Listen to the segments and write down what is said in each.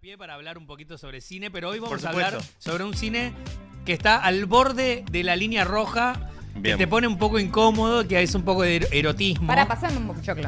pie para hablar un poquito sobre cine, pero hoy vamos Por a hablar supuesto. sobre un cine que está al borde de la línea roja, Bien. que te pone un poco incómodo, que es un poco de erotismo. Para pasarme un pochoclo.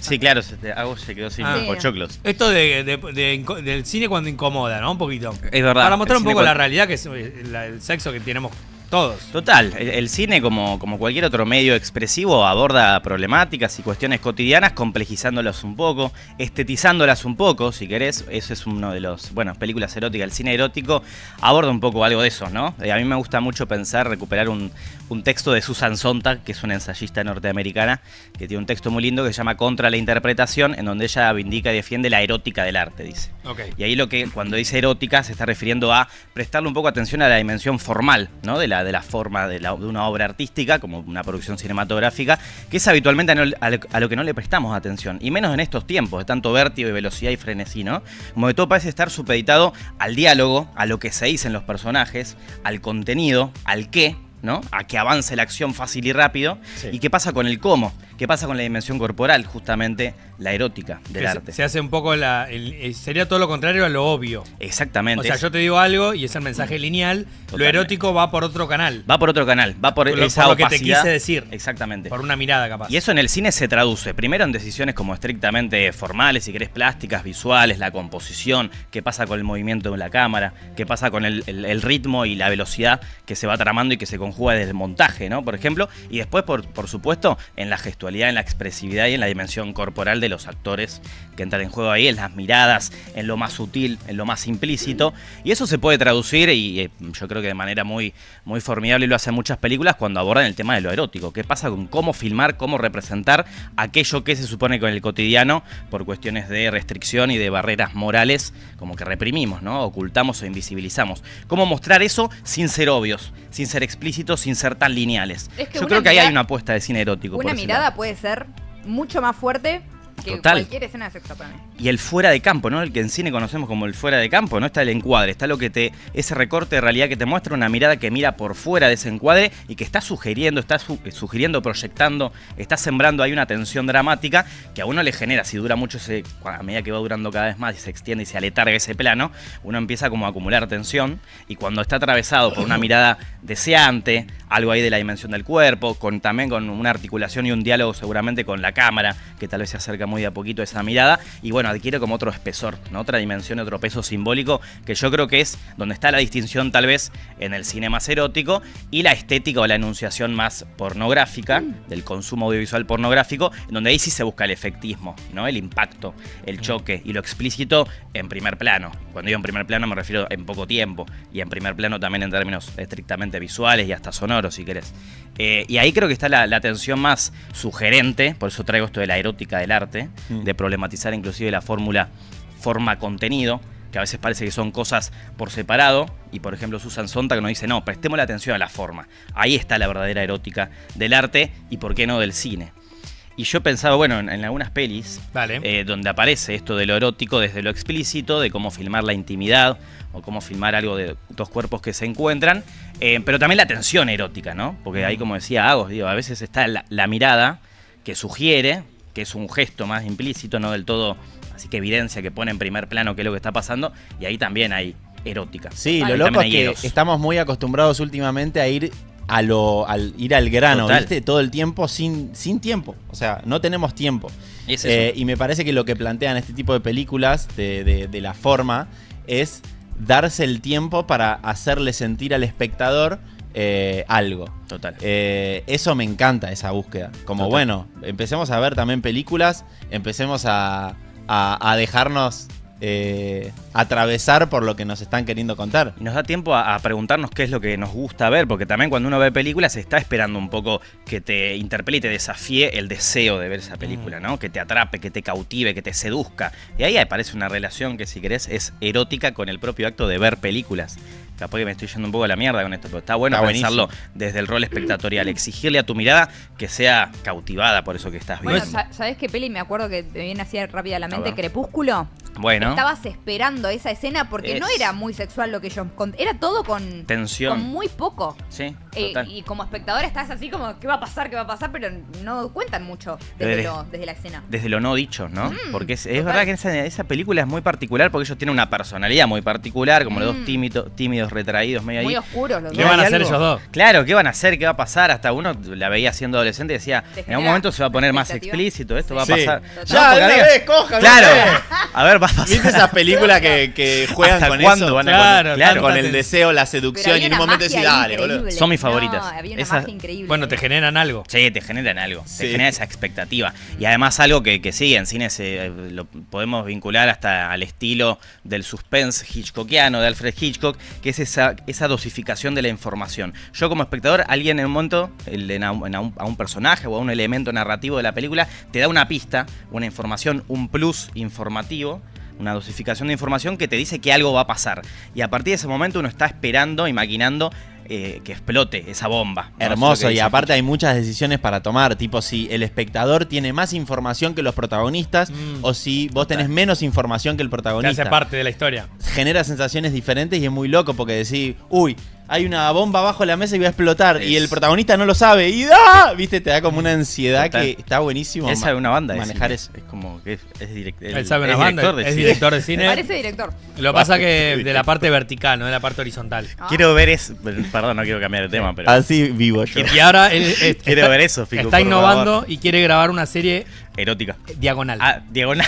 Sí, claro, Hago se quedó sin Ah. pochoclos. Esto del cine cuando incomoda, ¿no? Un poquito. Es verdad. Para mostrar el un cine poco la cuando- realidad, que es el sexo que tenemos todos. Total, el cine como cualquier otro medio expresivo aborda problemáticas y cuestiones cotidianas complejizándolas un poco, estetizándolas un poco, si querés. Eso es uno de los, películas eróticas. El cine erótico aborda un poco algo de eso, ¿no? A mí me gusta mucho recuperar un texto de Susan Sontag, que es una ensayista norteamericana, que tiene un texto muy lindo que se llama Contra la interpretación, en donde ella vindica y defiende la erótica del arte, dice. Okay. Y ahí cuando dice erótica se está refiriendo a prestarle un poco atención a la dimensión formal, ¿no? De la forma de una obra artística, como una producción cinematográfica, que es habitualmente a lo que no le prestamos atención. Y menos en estos tiempos de tanto vértigo y velocidad y frenesí, ¿no? Como que todo parece estar supeditado al diálogo, a lo que se dicen los personajes, al contenido, al qué, ¿no? A que avance la acción fácil y rápido. Sí. ¿Y qué pasa con el cómo? ¿Qué pasa con la dimensión corporal? Justamente la erótica del Que arte. se hace un poco sería todo lo contrario a lo obvio. Exactamente. O sea, yo te digo algo y es el mensaje lineal. Lo Totalmente. erótico va por otro canal. Va por otro canal, va por esa por lo que te opacidad. quise decir. Exactamente. Por una mirada, capaz. Y eso en el cine se traduce primero en decisiones como estrictamente formales, si querés, plásticas, visuales, la composición, qué pasa con el movimiento de la cámara, qué pasa con el ritmo y la velocidad que se va tramando y que se conjuga desde el montaje, ¿no? Por ejemplo, y después, por supuesto, en la gestualidad, en la expresividad y en la dimensión corporal de los actores que entran en juego ahí, en las miradas, en lo más sutil, en lo más implícito. Y eso se puede traducir, y yo creo que de manera muy, muy formidable lo hacen muchas películas cuando abordan el tema de lo erótico. ¿Qué pasa con cómo filmar, cómo representar aquello que se supone con el cotidiano por cuestiones de restricción y de barreras morales, como que reprimimos, ¿no? Ocultamos o invisibilizamos. ¿Cómo mostrar eso sin ser obvios, sin ser explícitos, sin ser tan lineales? Es que Yo una creo que ahí hay mirada- una apuesta de cine erótico. Una por ese mirada lado. puede ser mucho más fuerte que Total. cualquier escena de sexo para mí. Y el fuera de campo, ¿no? El que en cine conocemos como el fuera de campo, no está el encuadre, está ese recorte de realidad que te muestra una mirada que mira por fuera de ese encuadre y que está sugiriendo, proyectando, está sembrando ahí una tensión dramática que a uno le genera, si dura mucho a medida que va durando cada vez más y se extiende y se aletarga ese plano, uno empieza como a acumular tensión, y cuando está atravesado por una mirada deseante, algo ahí de la dimensión del cuerpo, también con una articulación y un diálogo seguramente con la cámara, que tal vez se acerca muy de a poquito a esa mirada, y bueno, adquiere como otro espesor, ¿no? Otra dimensión, otro peso simbólico, que yo creo que es donde está la distinción tal vez en el cine más erótico y la estética o la enunciación más pornográfica, del consumo audiovisual pornográfico, en donde ahí sí se busca el efectismo, ¿no? El impacto, el choque y lo explícito en primer plano. Cuando digo en primer plano me refiero en poco tiempo, y en primer plano también en términos estrictamente visuales y hasta sonoros, si querés. Y ahí creo que está la tensión más sugerente, por eso traigo esto de la erótica del arte, de problematizar inclusive la fórmula forma-contenido, que a veces parece que son cosas por separado, y por ejemplo Susan Sontag nos dice, no, prestemos la atención a la forma. Ahí está la verdadera erótica del arte, y por qué no del cine. Y yo pensaba, bueno, en algunas pelis, Vale. donde aparece esto de lo erótico desde lo explícito, de cómo filmar la intimidad, o cómo filmar algo de dos cuerpos que se encuentran, pero también la tensión erótica, ¿no? Porque ahí, como decía Agos, a veces está la mirada que sugiere, que es un gesto más implícito, no del todo, así que evidencia, que pone en primer plano qué es lo que está pasando, y ahí también hay erótica. Sí, Ahí lo loco también es hay que eros. estamos muy acostumbrados últimamente a ir ir al grano, Total. ¿viste? Todo el tiempo sin tiempo. O sea, no tenemos tiempo. Es eso. Y me parece que lo que plantean este tipo de películas de la forma es darse el tiempo para hacerle sentir al espectador algo. Total. Eso me encanta, esa búsqueda. Como Total. bueno, empecemos a ver también películas, empecemos a dejarnos atravesar por lo que nos están queriendo contar. Y nos da tiempo a preguntarnos qué es lo que nos gusta ver, porque también cuando uno ve películas está esperando un poco que te interpele y te desafíe el deseo de ver esa película, ¿no? Que te atrape, que te cautive, que te seduzca. Y ahí aparece una relación que, si querés, es erótica con el propio acto de ver películas. Capaz que me estoy yendo un poco a la mierda con esto, pero está bueno pensarlo desde el rol espectatorial, exigirle a tu mirada que sea cautivada por eso que estás viendo. Bueno, ¿sabés qué peli me acuerdo que me viene así rápida a la mente? ver. Crepúsculo. Bueno. estabas esperando esa escena porque no era muy sexual lo que ellos era todo con Tensión. con muy poco. Sí, total. Y como espectador estás así como, ¿qué va a pasar? ¿Qué va a pasar? Pero no cuentan mucho desde la escena. Desde lo no dicho, ¿no? Porque es total. verdad que esa película es muy particular porque ellos tienen una personalidad muy particular, como los dos tímidos, retraídos, medio Muy ahí. oscuros los ¿Qué dos. van a Hay hacer algo- ellos dos? Claro, ¿qué van a hacer? ¿Qué va a pasar? Hasta uno la veía siendo adolescente y decía, Te en genera algún momento se va a poner más expectativa. explícito, esto va a Sí. pasar. Total. Ya, porque de una había- vez, cojan. Claro, de una vez. a ver, va a pasar. ¿Viste esas películas que juegan ¿Hasta con cuándo eso? van a Claro, claro, Con tanta el deseo, la seducción, y en un momento decís, dale, boludo. Son mis favoritas. No, había una Esa- magia increíble. Bueno, te generan algo. Sí, te generan algo, Sí. te genera esa expectativa. Y además algo que sí, en cine lo podemos vincular hasta al estilo del suspense hitchcockiano de Alfred Hitchcock, que es esa dosificación de la información. Yo como espectador, alguien en un momento, a un personaje o a un elemento narrativo de la película, te da una pista, una información, un plus informativo, una dosificación de información que te dice que algo va a pasar. Y a partir de ese momento uno está esperando y maquinando que explote esa bomba. ¿no? Eso es lo Hermoso, que y dice aparte hay muchas decisiones para tomar, tipo si el espectador tiene más información que los protagonistas o si vos tenés menos información que el Que protagonista. hace parte de la historia. Genera sensaciones diferentes y es muy loco porque decís, uy, hay una bomba abajo de la mesa y va a explotar y el protagonista no lo sabe y ¡ah! Viste, te da como una ansiedad Total. que está buenísimo. Él sabe una banda de manejar cine. eso. Es como que es director. Él sabe una banda, es director de Me cine. parece director. Lo pasa que de la parte vertical, no de la parte horizontal. Quiero ver eso. Perdón, no quiero cambiar de tema, pero. Así vivo yo. Y ahora él Quiero ver eso, Fico, está por innovando favor. y quiere grabar una serie Erótica. diagonal. Ah, diagonal.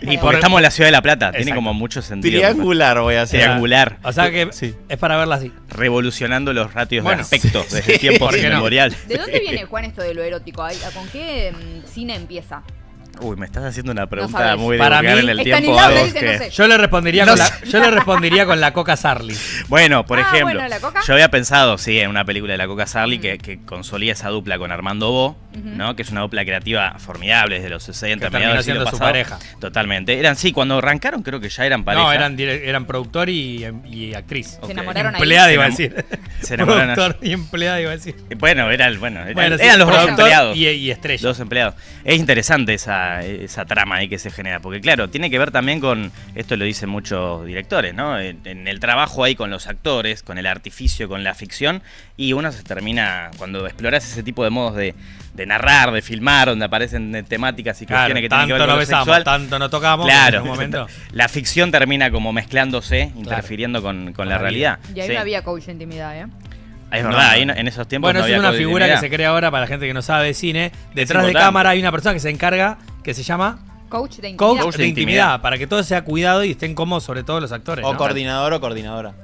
Y Por- porque estamos en la ciudad de La Plata. Tiene Exacto. como mucho sentido. Triangular voy a hacer. Triangular. O sea que Sí. es para verla así. Revolucionando los ratios Bueno, de aspecto sí, desde sí. tiempos ¿Por qué no? inmemoriales. ¿De dónde viene, Juan, esto de lo erótico? ¿Con qué cine empieza? Uy, me estás haciendo una pregunta sabes. muy de Para vulgar mí- en el Está tiempo. ni Laura, algo dice, que- no sé. Yo le respondería, No con, sé. yo le respondería con la Coca Sarli. Bueno, por Ah, ejemplo, bueno, ¿la Coca? yo había pensado, sí, en una película de la Coca Sarli que consolida esa dupla con Armando Bo, ¿no? Que es una dupla creativa formidable desde los 60, Que terminó mediados del siglo siendo su pasado. pareja. Totalmente. Eran, sí, cuando arrancaron creo que ya eran pareja. No, eran productor y actriz. Ok. Se enamoraron ahí. Empleada Se iba a enam- decir. se enamoraron Productor y empleada iba a decir. Bueno, eran Bueno, sí, los dos productor empleados. y estrella. Dos empleados. Es interesante esa trama ahí que se genera, porque claro, tiene que ver también con, esto lo dicen muchos directores, ¿no? En el trabajo ahí con los actores, con el artificio, con la ficción, y uno se termina, cuando exploras ese tipo de modos de narrar, de filmar, donde aparecen temáticas y Claro, cuestiones que tienen que tanto ver no con lo besamos, sexual. tanto no tocamos. Claro, En un momento. la ficción termina como mezclándose, interfiriendo con la la realidad. Y ahí Sí. no había coach de intimidad, ¿eh? Es No, verdad, no. ahí en esos tiempos Bueno, no esa es había una código de figura que intimidad. se crea ahora para la gente que no sabe de cine. Detrás de importante. cámara hay una persona que se encarga, que se llama Coach de intimidad. coach de intimidad, para que todo sea cuidado y estén cómodos, sobre todo los actores. O ¿no? coordinador o coordinadora.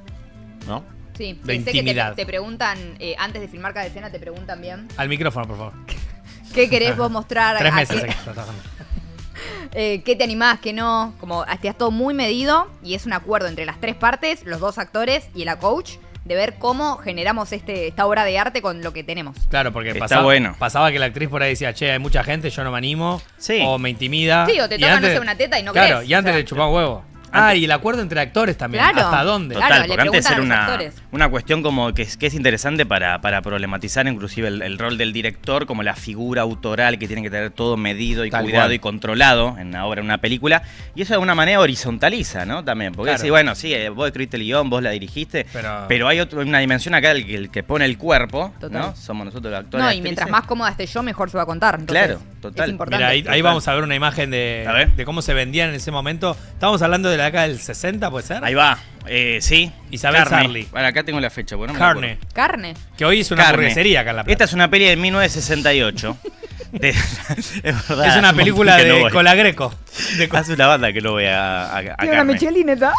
¿No? Sí, de pensé que intimidad. te preguntan, antes de filmar cada escena, te preguntan bien. Al micrófono, por favor. ¿Qué querés vos mostrar? 3 ¿A meses qué- que está trabajando. ¿Qué te animás, qué no? Como estás todo muy medido y es un acuerdo entre las tres partes, los dos actores y la coach, de ver cómo generamos esta obra de arte con lo que tenemos. Claro, porque Está bueno. pasaba que la actriz por ahí decía, che, hay mucha gente, yo no me animo. Sí. O me intimida. Sí, o te Y toca, no antes- sé, una teta y no Claro, querés, y antes o sea. le chupaba huevo. Ah, y el acuerdo entre actores también. Claro. ¿Hasta dónde? Claro. Total, le porque antes preguntan era a los actores. una cuestión como que es interesante para problematizar inclusive el rol del director como la figura autoral que tiene que tener todo medido y Tal cuidado cual. y controlado en una obra, en una película. Y eso de alguna manera horizontaliza, ¿no? También, porque Claro. sí, bueno, sí, vos escribiste el guión, vos la dirigiste, pero hay una dimensión acá, el que pone el cuerpo, Total. ¿no? Somos nosotros los actores. No, y actrices. mientras más cómoda esté yo, mejor se va a contar. Entonces, Claro, total. Es importante. Mira, ahí Total. vamos a ver una imagen A ver. de cómo se vendían en ese momento. Estamos hablando de la década del 60, ¿puede ser? Ahí va, sí. Isabel Carne. Sarli. Bueno, acá tengo la fecha, bueno, no me Carne. acuerdo. Carne. Que hoy es una Carne. hamburguesería acá en La Plata. Esta es una peli de 1968. es verdad, Es una hace un película montón que no de voy. Colagreco. Hace una banda que no voy a Tiene una Carne. Michelineta.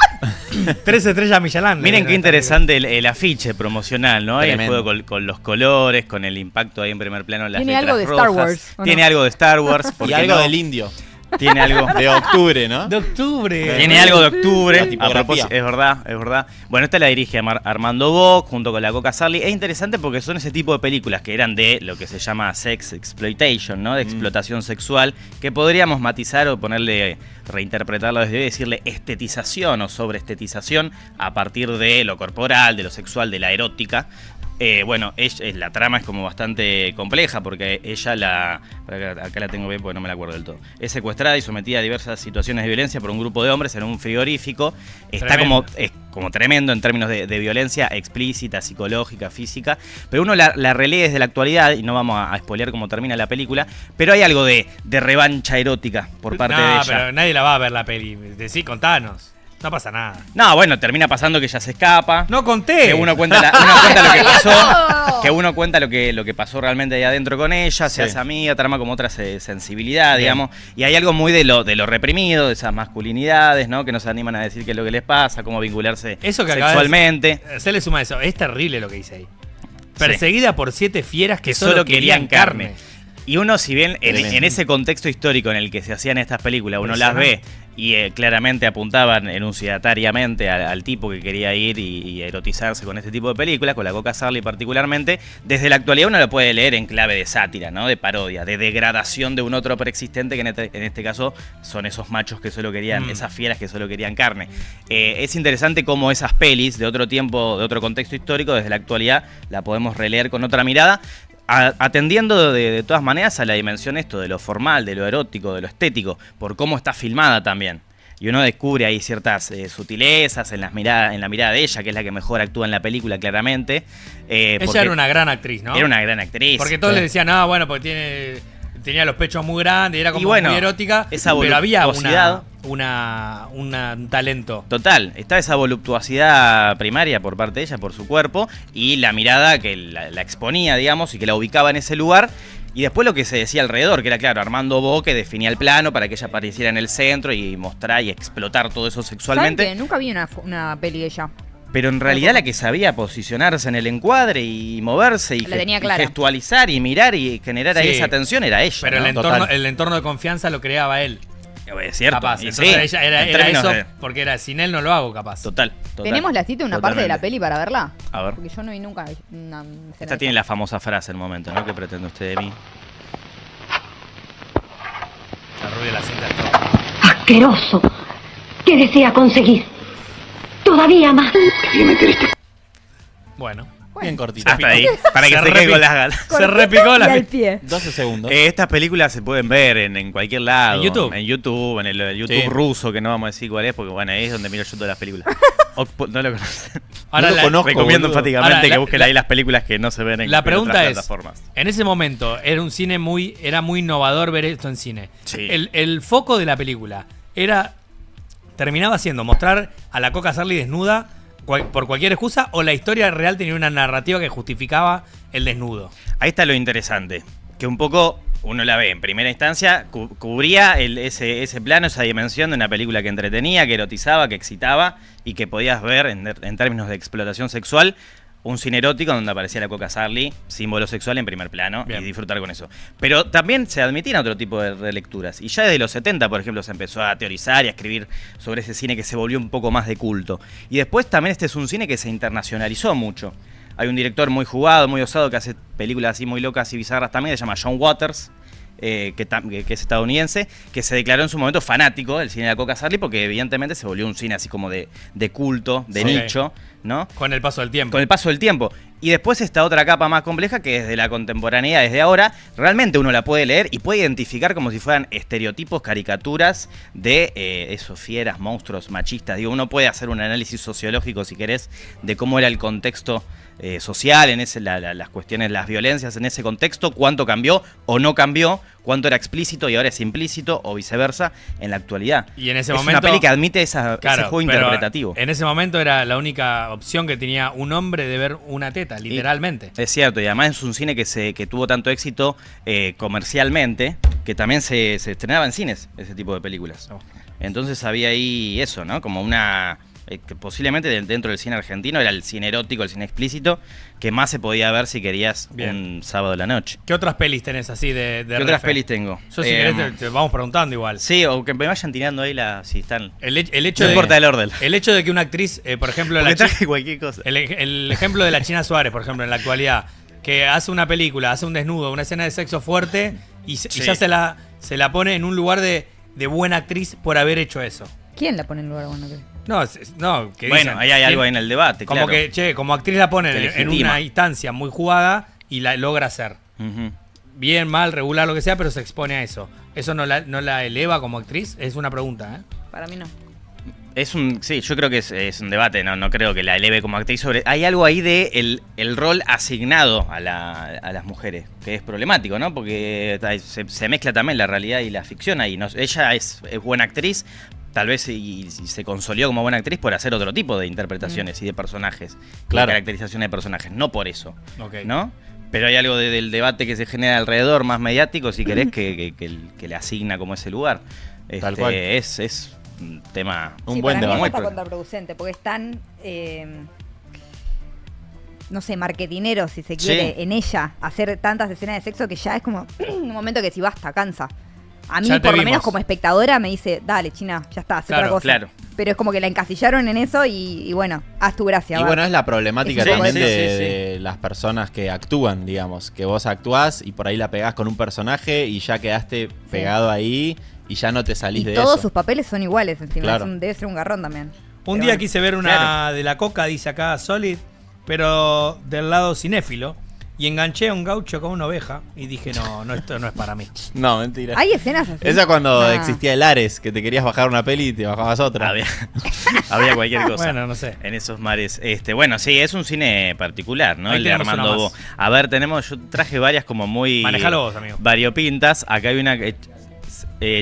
3 estrellas Michelin. Miren qué interesante el afiche promocional, ¿no? Ahí el Tremendo. juego con los colores, con el impacto ahí en primer plano en las Tiene letras algo de Star rojas. Wars, ¿o no? Tiene algo de Star Wars. ¿por Y qué algo no? del indio. Tiene algo. De octubre, ¿no? De octubre. Tiene algo de octubre. La A tipografía. propósito, es verdad, es verdad. Bueno, esta la dirige Armando Bo junto con la Coca Sarli. Es interesante porque son ese tipo de películas que eran de lo que se llama sex exploitation, ¿no? De explotación sexual, que podríamos matizar o ponerle, reinterpretarlo desde hoy y decirle estetización o sobreestetización a partir de lo corporal, de lo sexual, de la erótica. Bueno, la trama es como bastante compleja porque ella acá la tengo bien porque no me la acuerdo del todo. Es secuestrada y sometida a diversas situaciones de violencia por un grupo de hombres en un frigorífico. Está como tremendo en términos de violencia explícita, psicológica, física. Pero uno la relee desde la actualidad y no vamos a spoilear cómo termina la película. Pero hay algo de revancha erótica por parte de ella. No, pero nadie la va a ver la peli. Decí, contanos. No pasa nada. No, bueno, termina pasando que ella se escapa. ¡No conté! Que uno cuenta lo que pasó. Que uno cuenta lo que pasó realmente ahí adentro con ella. Se hace amiga, trama como otra sensibilidad, digamos. Y hay algo muy de lo reprimido, de esas masculinidades, ¿no? Que no se animan a decir qué es lo que les pasa, cómo vincularse eso que sexualmente. Se le suma eso. Es terrible lo que dice ahí. Perseguida por 7 fieras que solo querían carne. Y uno, si bien en ese contexto histórico en el que se hacían estas películas, uno las ve y claramente apuntaban enunciatariamente al tipo que quería ir y erotizarse con este tipo de películas, con la Coca Sarli particularmente, desde la actualidad uno lo puede leer en clave de sátira, ¿no? De parodia, de degradación de un otro preexistente que en este caso son esos machos que solo querían, esas fieras que solo querían carne. Es interesante cómo esas pelis de otro tiempo, de otro contexto histórico, desde la actualidad la podemos releer con otra mirada, atendiendo de todas maneras a la dimensión de lo formal, de lo erótico, de lo estético, por cómo está filmada también. Y uno descubre ahí ciertas sutilezas en la mirada de ella, que es la que mejor actúa en la película, claramente. Ella era una gran actriz, ¿no? Era una gran actriz. Porque todos le decían, no, bueno, porque tenía los pechos muy grandes, era como muy erótica, pero había un talento. Total, estaba esa voluptuosidad primaria por parte de ella, por su cuerpo, y la mirada que la exponía, digamos, y que la ubicaba en ese lugar. Y después lo que se decía alrededor, que era, claro, Armando Bo, que definía el plano para que ella apareciera en el centro y mostrar y explotar todo eso sexualmente. ¿Saben que nunca vi una peli de ella? Pero en realidad la que sabía posicionarse en el encuadre y moverse y gestualizar y mirar y generar ahí esa tensión era ella. Pero ¿no? el entorno de confianza lo creaba él. Es cierto. Capaz. Entonces ella era eso, porque sin él no lo hago, capaz. Total. ¿Tenemos la cita de una parte de la peli para verla? A ver. Porque yo no vi nunca una Esta tiene la famosa frase en el momento, ¿no? ¿Qué pretende usted de mí? La rubia la sienta ¡Asqueroso! ¿Qué desea conseguir? ¡Todavía más! Quería meter Bueno. Bien cortito. Hasta ahí, para que se quede con las ganas. Se repicó la pie. 12 segundos. Estas películas se pueden ver en cualquier lado. ¿En YouTube? En YouTube, en el YouTube ruso, que no vamos a decir cuál es, porque bueno, ahí es donde miro yo todas las películas. No lo conocen. Ahora no lo conozco. Recomiendo enfáticamente ahora, que busquen ahí las películas que no se ven en la pregunta otras plataformas. En ese momento, era muy innovador ver esto en cine. Sí. El foco de la película terminaba siendo mostrar a la Coca Sarli desnuda por cualquier excusa, o la historia real tenía una narrativa que justificaba el desnudo. Ahí está lo interesante, que un poco uno la ve en primera instancia, cubría ese plano, esa dimensión de una película que entretenía, que erotizaba, que excitaba y que podías ver en términos de explotación sexual. Un cine erótico donde aparecía la Coca Sarli, símbolo sexual en primer plano, y disfrutar con eso. Pero también se admitían otro tipo de lecturas. Y ya desde los 70, por ejemplo, se empezó a teorizar y a escribir sobre ese cine que se volvió un poco más de culto. Y después también este es un cine que se internacionalizó mucho. Hay un director muy jugado, muy osado, que hace películas así muy locas y bizarras también, se llama John Waters, que es estadounidense, que se declaró en su momento fanático del cine de la Coca Sarli porque evidentemente se volvió un cine así como de culto, de nicho, ¿no? Con el paso del tiempo. Con el paso del tiempo. Y después esta otra capa más compleja que desde la contemporaneidad, desde ahora, realmente uno la puede leer y puede identificar como si fueran estereotipos, caricaturas de esos fieras, monstruos, machistas. Digo, uno puede hacer un análisis sociológico, si querés, de cómo era el contexto social, en las cuestiones, las violencias en ese contexto, cuánto cambió o no cambió, cuánto era explícito y ahora es implícito o viceversa en la actualidad. Y en ese es momento, una peli que admite ese juego interpretativo. En ese momento era la única opción que tenía un hombre de ver una teta, literalmente. Es cierto, y además es un cine que tuvo tanto éxito comercialmente, que también se estrenaba en cines ese tipo de películas. Entonces había ahí eso, ¿no? Como una... que posiblemente dentro del cine argentino era el cine erótico, el cine explícito, que más se podía ver si querías un sábado a la noche. ¿Qué otras pelis tenés así de ¿Qué otras pelis tengo? Yo si querés te vamos preguntando igual. Sí, o que me vayan tirando ahí si están... El hecho no importa el orden. El hecho de que una actriz, por ejemplo... traje cualquier cosa. El ejemplo de la China Suárez, por ejemplo, en la actualidad, que hace una película, hace un desnudo, una escena de sexo fuerte, y ya se la pone en un lugar de buena actriz por haber hecho eso. ¿Quién la pone en lugar bueno? No, no, que Bueno, dicen, ahí hay algo en el debate, como claro. que, che, como actriz la ponen Que en legitima. una instancia muy jugada y la logra hacer. Ujú. Bien, mal, regular, lo que sea, pero se expone a eso. ¿Eso no la eleva como actriz? Es una pregunta, ¿eh? Para mí no. Sí, yo creo que es un debate, no creo que la eleve como actriz hay algo ahí de el rol asignado a las mujeres, que es problemático, ¿no? Porque se mezcla también la realidad y la ficción ahí. Ella es buena actriz, tal vez y se consolidó como buena actriz por hacer otro tipo de interpretaciones y de personajes, Claro. de caracterización de personajes, no por eso, Ok. ¿no? Pero hay algo del debate que se genera alrededor, más mediático, si querés, que le asigna como ese lugar. Tal cual. Es un tema... Un buen para mí debate. eso está contraproducente, porque es tan, no sé, marketinero, si se quiere, Sí. en ella, hacer tantas escenas de sexo que ya es como un momento que si basta, cansa. A mí, Ya te por lo vimos. menos como espectadora, me dice, dale, China, ya está, haz Claro, otra cosa. claro. Pero es como que la encasillaron en eso y bueno, haz tu gracia. Y va. bueno, es la problemática Sí, también sí, de, sí, sí. de las personas que actúan, digamos. Que vos actuás y por ahí la pegás con un personaje y ya quedaste pegado ahí y ya no te salís y de todos eso. sus papeles son iguales encima. Claro. Debe ser un garrón también. Un Pero día bueno. quise ver una de la Coca, dice acá Solid, pero del lado cinéfilo. Y enganché a un gaucho con una oveja y dije, no, esto no es para mí. No, mentira. Hay escenas así. Esa cuando Nah. existía el Ares, que te querías bajar una peli y te bajabas otra. Había cualquier cosa. Bueno, no sé. En esos mares. Bueno, sí, es un cine particular, ¿no? Ahí El de tenemos Armando una Bo. más. A ver, yo traje varias como muy... Manejalo vos, amigo. Variopintas. Acá hay una...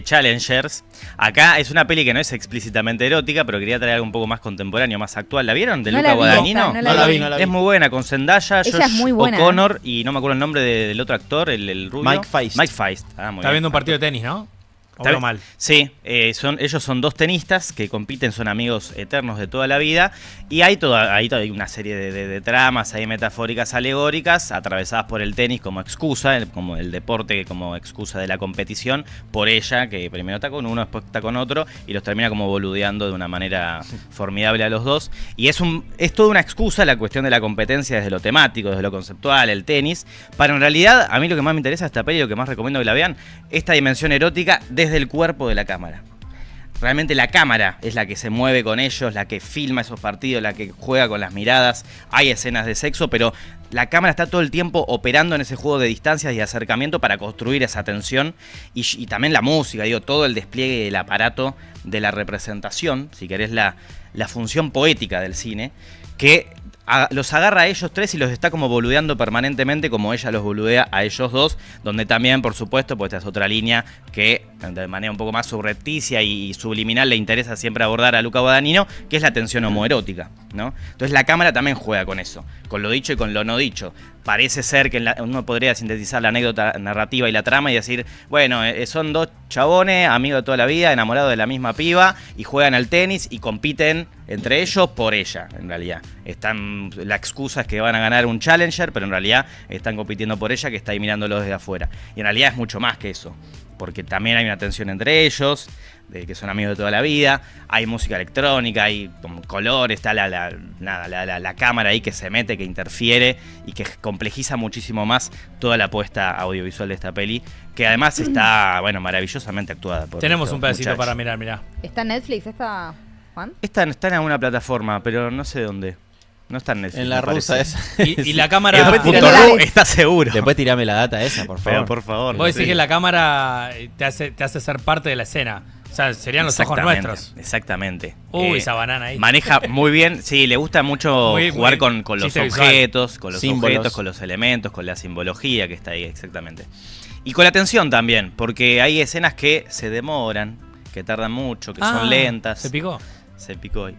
Challengers. Acá es una peli que no es explícitamente erótica, pero quería traer algo un poco más contemporáneo, más actual. ¿La vieron? De No Luca la vi, Guadagnino. esta, No la vi, no la vi. Es muy buena, con Zendaya, Ella Josh es muy buena, O'Connor y no me acuerdo el nombre del otro actor, el rubio. Mike Feist. Mike Feist. Ah, muy Está bien. viendo un partido de tenis, ¿no? ¿O Está hablo bien. mal? Sí, ellos son dos tenistas que compiten, son amigos eternos de toda la vida. Y hay hay una serie de tramas ahí metafóricas, alegóricas, atravesadas por el tenis como excusa, como el deporte como excusa de la competición, por ella, que primero está con uno, después está con otro, y los termina como boludeando de una manera formidable a los dos. Y es toda una excusa la cuestión de la competencia desde lo temático, desde lo conceptual, el tenis. Para en realidad, a mí lo que más me interesa de esta peli, lo que más recomiendo que la vean, esta dimensión erótica desde el cuerpo de la cámara. Realmente la cámara es la que se mueve con ellos, la que filma esos partidos, la que juega con las miradas. Hay escenas de sexo, pero la cámara está todo el tiempo operando en ese juego de distancias y acercamiento para construir esa tensión. Y también la música, todo el despliegue del aparato de la representación, si querés la función poética del cine, que los agarra a ellos tres y los está como boludeando permanentemente, como ella los boludea a ellos dos, donde también, por supuesto, pues esta es otra línea que de manera un poco más subrepticia y subliminal le interesa siempre abordar a Luca Guadagnino, que es la tensión homoerótica, ¿no? Entonces la cámara también juega con eso, con lo dicho y con lo no dicho. Parece ser que uno podría sintetizar la anécdota narrativa y la trama y decir, bueno, son dos chabones, amigos de toda la vida, enamorados de la misma piba, y juegan al tenis y compiten entre ellos por ella, en realidad. La excusa es que van a ganar un Challenger, pero en realidad están compitiendo por ella, que está ahí mirándolo desde afuera. Y en realidad es mucho más que eso, porque también hay una tensión entre ellos, de que son amigos de toda la vida, hay música electrónica, hay como color, está la cámara ahí que se mete, que interfiere y que complejiza muchísimo más toda la apuesta audiovisual de esta peli, que además está, maravillosamente actuada por Tenemos estos un pedacito muchachos. para mirar, mirá. ¿Está en Netflix esta, Juan? Está en alguna plataforma, pero no sé dónde. No está en Netflix. En la me rusa parece. esa. Y la cámara... Después Punto tirame ru. está seguro. Después tirame la data esa, por favor. Pero por favor. Vos decís sí. que la cámara te hace ser parte de la escena. O sea, serían los ojos Exactamente, nuestros. Exactamente. Uy, esa banana ahí. Maneja muy bien, sí, le gusta mucho Muy- jugar muy con los chiste visual. objetos, con los Símbolos. objetos, con los elementos, con la simbología que está ahí, exactamente. Y con la tensión también, porque hay escenas que se demoran, que tardan mucho, que son lentas. ¿Se picó? Se picó hoy.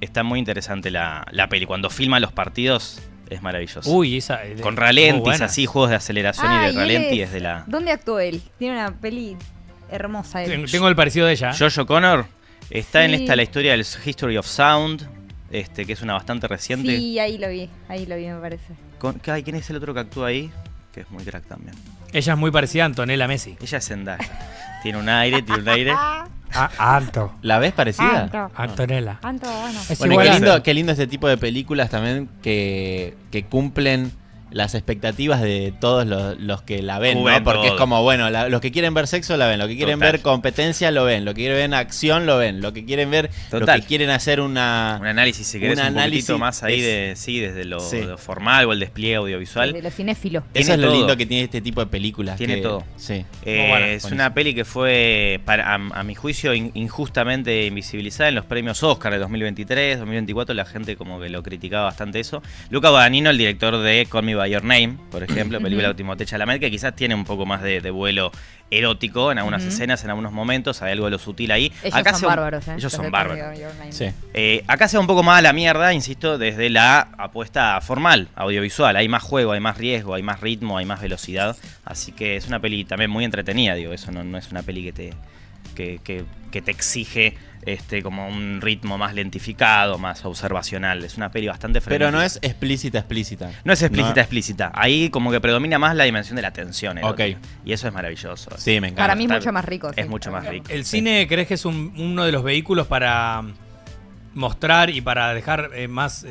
Está muy interesante la peli. Cuando filma los partidos es maravilloso. Uy, esa... Con muy ralentis, buena. así, juegos de aceleración y de ralenti desde la... ¿Dónde actuó él? Tiene una peli hermosa. Él. Tengo el parecido de ella. Josh O'Connor está en Sí. la historia del History of Sound, que es una bastante reciente. Sí, ahí lo vi, me parece. ¿Quién es el otro que actúa ahí? Que es muy crack también. Ella es muy parecida a Antonella Messi. Ella es Zendaya. Tiene un aire. Anto. ¿La ves parecida? Antonella. Anto, bueno. Es Bueno, igual qué a- lindo este tipo de películas también que cumplen las expectativas de todos los que la ven, Juven ¿no? Porque todo. es como, bueno, los que quieren ver sexo la ven, los que quieren Total. ver competencia lo ven, los que quieren ver acción lo ven, los que quieren ver, Total. los que quieren hacer Un análisis, si querés, un un poquito análisis más ahí es- desde lo, Sí. lo formal o el despliegue audiovisual. De los cinéfilos. Eso Tiene es lo todo. lindo que tiene este tipo de películas. Tiene que- todo. Sí. Muy buena, Es buenísimo. una peli que fue, a mi juicio, injustamente invisibilizada en los premios Oscar de 2023, 2024. La gente como que lo criticaba bastante eso. Luca Guadagnino, el director de Call Me By Your Name, por ejemplo, película de Timothée Chalamet, que quizás tiene un poco más de vuelo erótico en algunas escenas, en algunos momentos. Hay algo de lo sutil ahí. Ellos Acá son sea un- bárbaros, ¿eh? Ellos Los son de bárbaros. Call Me By Your Name. Sí. Acá se va un poco más a la mierda, insisto, desde la apuesta formal, audiovisual. Hay más juego, hay más riesgo, hay más ritmo, hay más velocidad. Así que es una peli también muy entretenida, digo. Eso no es una peli que te exige como un ritmo más lentificado, más observacional. Es una peli bastante frenética. Pero no es explícita. No es explícita. Ahí como que predomina más la dimensión de la tensión erótica. Ok. Y eso es maravilloso. Sí, me encanta. Para mí es Está- mucho más rico. Es sí. mucho más rico. ¿El Sí. cine crees que es uno de los vehículos para mostrar y para dejar más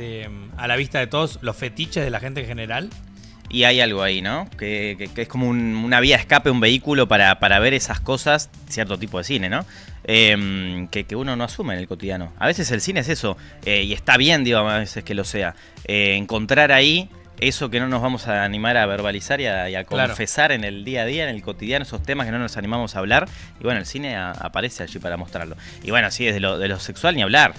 a la vista de todos los fetiches de la gente en general? Y hay algo ahí, ¿no? Que es como una vía de escape, un vehículo para ver esas cosas, cierto tipo de cine, ¿no? Que uno no asume en el cotidiano. A veces el cine es eso, y está bien, digo, a veces que lo sea. Encontrar ahí eso que no nos vamos a animar a verbalizar y a Claro. confesar en el día a día, en el cotidiano, esos temas que no nos animamos a hablar. Y bueno, el cine aparece allí para mostrarlo. Y bueno, sí, de lo sexual ni hablar.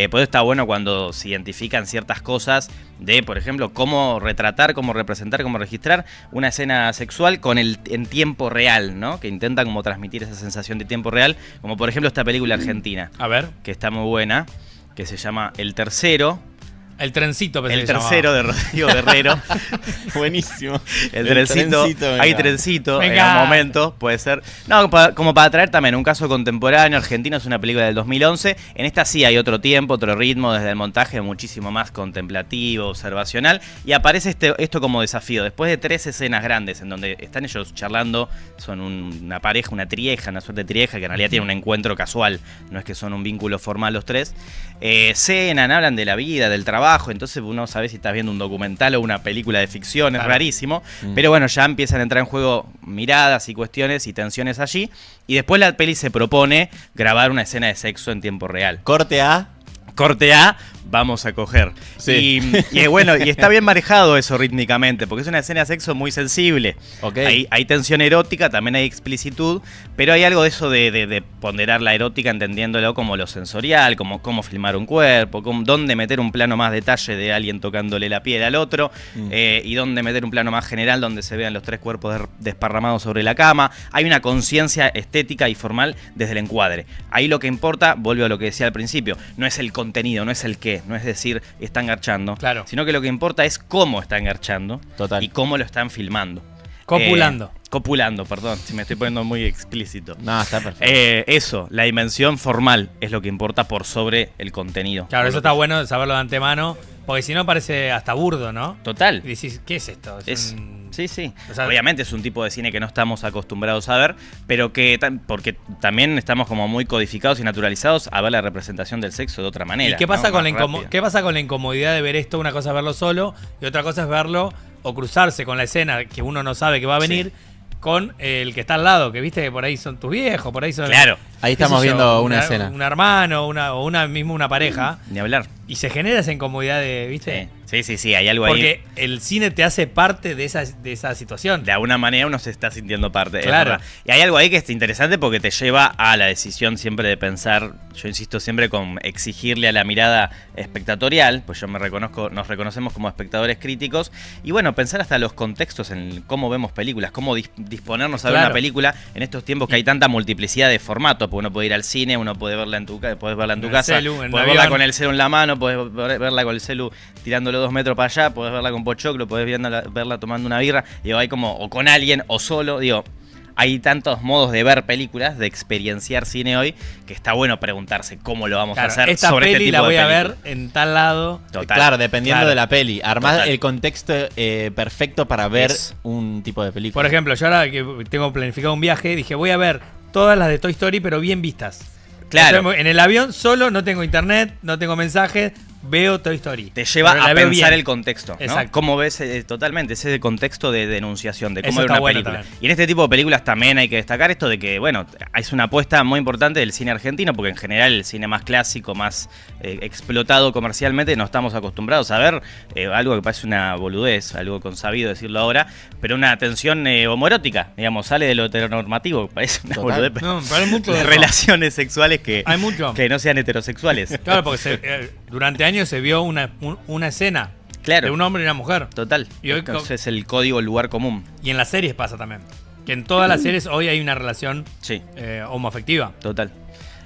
Por eso está bueno cuando se identifican ciertas cosas de, por ejemplo, cómo retratar, cómo representar, cómo registrar una escena sexual en tiempo real, ¿no? Que intenta como transmitir esa sensación de tiempo real, como por ejemplo esta película argentina, A ver, que está muy buena, que se llama El Tercero. el trencito. pensé El que se tercero de Rodrigo Guerrero. Buenísimo. El trencito, me hay encanta. trencito Me en encanta. algún momento, puede ser. No, como para traer también un caso contemporáneo argentino, es una película del 2011. En esta sí hay otro tiempo, otro ritmo, desde el montaje muchísimo más contemplativo, observacional. Y aparece esto como desafío. Después de 3 escenas grandes en donde están ellos charlando, son una pareja, una trieja, una suerte de trieja, que en realidad tiene un encuentro casual, no es que son un vínculo formal los tres. Cenan, hablan de la vida, del trabajo, entonces uno sabe si estás viendo un documental o una película de ficción, es Claro. rarísimo, pero bueno, ya empiezan a entrar en juego miradas y cuestiones y tensiones allí, y después la peli se propone grabar una escena de sexo en tiempo real. Corte A. Corte A, vamos a coger. Sí. Y bueno, y está bien manejado eso rítmicamente, porque es una escena de sexo muy sensible. Ok. Hay tensión erótica, también hay explicitud, pero hay algo de eso de ponderar la erótica entendiéndolo como lo sensorial, como cómo filmar un cuerpo, dónde meter un plano más detalle de alguien tocándole la piel al otro, y dónde meter un plano más general donde se vean los 3 cuerpos desparramados sobre la cama. Hay una conciencia estética y formal desde el encuadre. Ahí lo que importa, vuelvo a lo que decía al principio, no es el contenido, no es el qué, no es decir están garchando, Claro. sino que lo que importa es cómo están garchando. Total. Y cómo lo están filmando. Copulando. Copulando, perdón, si me estoy poniendo muy explícito. No, está perfecto. Eso, la dimensión formal es lo que importa por sobre el contenido. Claro, Por eso lo está que- bueno saberlo de antemano, porque si no parece hasta burdo, ¿no? Total. Y decís, ¿qué es esto? Sí, sí. O sea, Obviamente es un tipo de cine que no estamos acostumbrados a ver, pero que porque también estamos como muy codificados y naturalizados a ver la representación del sexo de otra manera. ¿Y qué pasa, ¿no? con Más la rápida. ¿qué pasa con la incomodidad de ver esto? Una cosa es verlo solo y otra cosa es verlo o cruzarse con la escena que uno no sabe que va a venir con el que está al lado, que viste que por ahí son tus viejos, por ahí son... Claro, Ahí qué estamos sé yo, viendo una escena. Un hermano, mismo una pareja. ni hablar. Y se genera esa incomodidad de, ¿viste? Sí, hay algo ahí. Porque el cine te hace parte de esa situación. De alguna manera uno se está sintiendo parte. es Claro. verdad. Y hay algo ahí que es interesante porque te lleva a la decisión siempre de pensar, yo insisto siempre con exigirle a la mirada espectatorial, pues nos reconocemos como espectadores críticos, y bueno, pensar hasta los contextos en cómo vemos películas, cómo disponernos a ver Claro. una película en estos tiempos que hay tanta multiplicidad de formatos, porque uno puede ir al cine, uno puede verla en tu casa, puedes verla en tu el casa, celu, en puedes un verla avión. con el celu en la mano, puedes verla con el celu tirándolo 2 metros para allá, puedes verla con pochoclo, puedes verla tomando una birra, digo, hay como, o con alguien, o solo, digo, hay tantos modos de ver películas, de experienciar cine hoy, que está bueno preguntarse cómo lo vamos Claro, a hacer esta sobre peli este tipo la voy de a ver películas. en tal lado. Total. Claro, dependiendo Claro. de la peli. Armás Total. el contexto perfecto para ver Eso. un tipo de película. Por ejemplo, yo ahora que tengo planificado un viaje, dije, voy a ver todas las de Toy Story, pero bien vistas. Claro. Estoy en el avión solo, no tengo internet, no tengo mensajes, veo Toy Story. Te lleva Pero la a veo pensar bien. el contexto, ¿no? Exacto. Cómo ves totalmente ese contexto de denunciación, de cómo Eso ver está una bueno película. también. Y en este tipo de películas también hay que destacar esto de que, bueno, es una apuesta muy importante del cine argentino, porque en general el cine más clásico, más explotado comercialmente, no estamos acostumbrados a ver algo que parece una boludez, algo consabido decirlo ahora, pero una tensión homoerótica, digamos, sale de lo heteronormativo, parece una Total. boludez. No, pero hay mucho de eso. Relaciones sexuales Hay mucho. que no sean heterosexuales. Claro, porque durante años se vio una escena Claro. de un hombre y una mujer. Total. Y hoy Entonces es el código, el lugar común. Y en las series pasa también. Que en todas las series hoy hay una relación Sí, homoafectiva. total.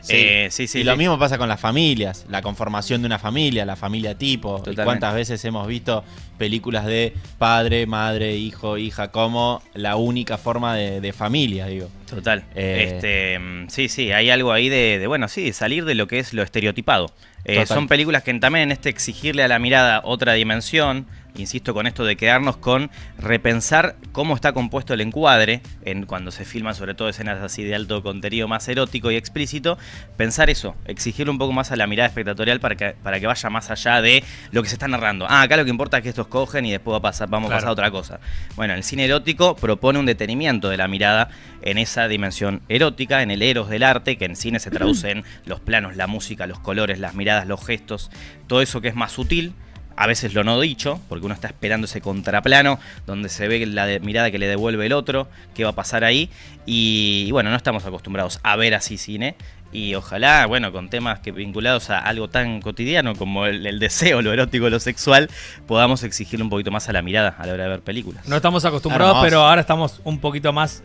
Sí. Sí. Y lo mismo pasa con las familias, la conformación de una familia, la familia tipo. Y Totalmente. cuántas veces hemos visto películas de padre, madre, hijo, hija, como la única forma de familia, digo. Total. Eh, Sí, hay algo ahí de bueno, sí, de salir de lo que es lo estereotipado. Total. Son películas que también en este exigirle a la mirada otra dimensión, insisto con esto de quedarnos con repensar cómo está compuesto el encuadre, cuando se filman sobre todo escenas así de alto contenido más erótico y explícito, pensar eso, exigirle un poco más a la mirada espectatorial para que vaya más allá de lo que se está narrando. Acá lo que importa es que estos cogen y después vamos a pasar a otra cosa. Bueno, el cine erótico propone un detenimiento de la mirada en esa dimensión erótica, en el eros del arte, que en cine se traduce en los planos, la música, los colores, las miradas, los gestos, todo eso que es más sutil. A veces lo no dicho, porque uno está esperando ese contraplano donde se ve la mirada que le devuelve el otro, qué va a pasar ahí. Y bueno, no estamos acostumbrados a ver así cine. Y ojalá, bueno, con temas vinculados a algo tan cotidiano como el deseo, lo erótico, lo sexual, podamos exigirle un poquito más a la mirada a la hora de ver películas. No estamos acostumbrados, Hermoso. pero ahora estamos un poquito más...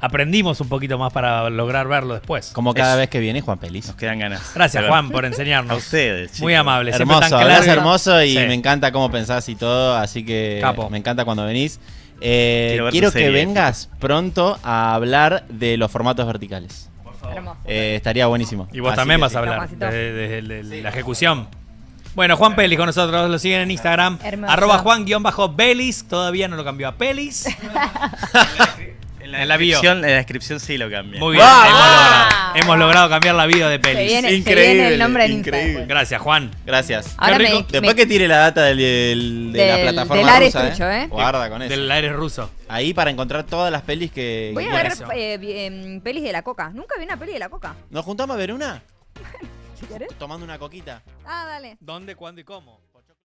aprendimos un poquito más para lograr verlo después. Como cada Eso. vez que viene Juan Pelis. Nos quedan ganas. Gracias, Pero- Juan, por enseñarnos. A ustedes, chicos. Muy amable. siempre Hermoso, tan hablas claro. hermoso y Sí. me encanta cómo pensás y todo, así que Capo. me encanta cuando venís. Quiero ver Quiero tu que serie. vengas pronto a hablar de los formatos verticales. Hermoso. Estaría buenísimo. Y vos Así también que vas sí. a hablar Juancito. de la ejecución. Bueno, Juan Pelis con nosotros, lo siguen en Instagram. Hermoso. @Juan_Belis, todavía no lo cambió a Pelis. En la bio. En la descripción sí lo cambié. Muy bien, ¡Vamos! hemos logrado cambiar la bio de Se Pelis. viene, Increíble, se viene el nombre en increíble. Instagram. Gracias, Juan. Gracias. Ahora Qué rico. Después que tire la data de la Del- plataforma del Ares rusa, Trucho, Guarda con eso. Del aire ruso. Ahí para encontrar todas las pelis que Voy a quieras. ver pelis de la Coca. Nunca vi una peli de la Coca. ¿Nos juntamos a ver una? Si querés. Tomando una coquita. Ah, dale. ¿Dónde, cuándo y cómo?